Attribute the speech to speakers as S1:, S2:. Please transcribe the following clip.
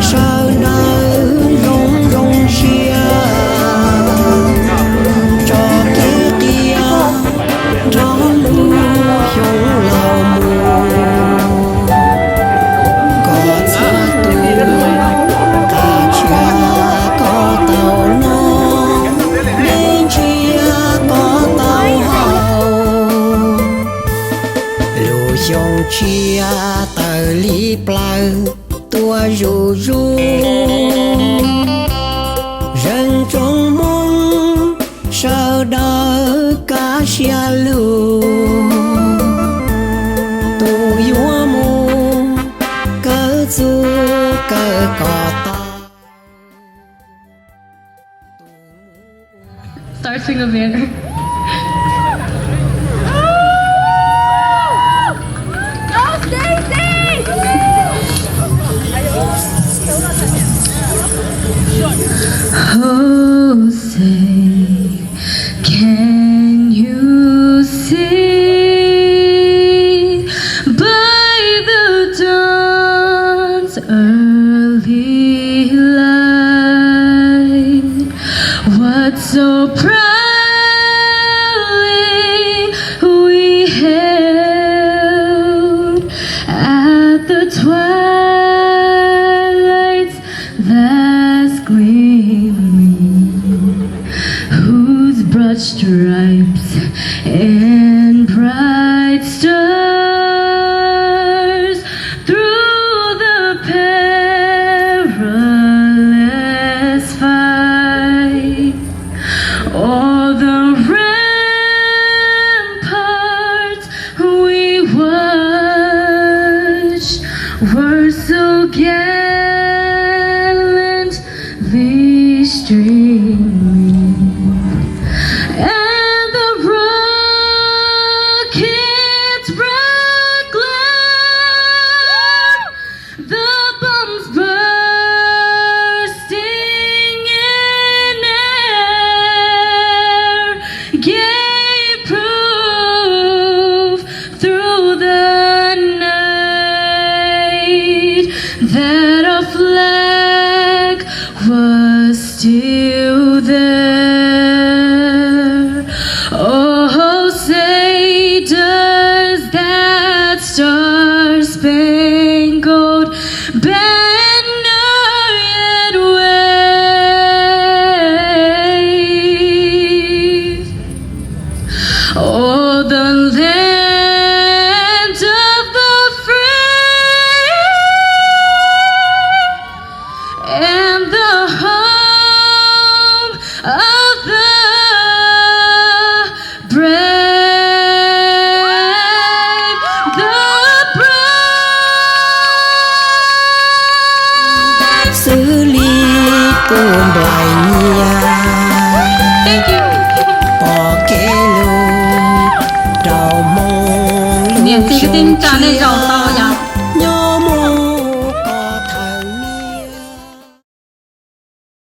S1: sao nở rong rong xia cho kia kia cho lưu hiong lao mù có xa tu cả chia có tàu non nên chia có tàu hậu lưu hiong chia tờ lý plau tua ru ru rừng trong mong sao đỡ cá xia lu tu yua mu cơ du cơ cỏ ta.
S2: Start sing a bit. Oh, say, can you see by the dawn's early light what so proudly we hailed at the twilight's last gleaming, whose broad stripes and bright stars through the perilous fight, all the ramparts we watched were so gallantly streaming, and the rockets' bright glare, the bombs bursting in air, gave proof through the night that a flag was still there. Oh, say does that star-spangled banner yet wave? Oh, the land of the free and the home of the brave, the brave.
S1: Xử lý cồn bài nhia
S2: Thank you.
S1: bỏ kế lưu đầu mong
S2: Niềm tin cái tin tràn lên dòng tàu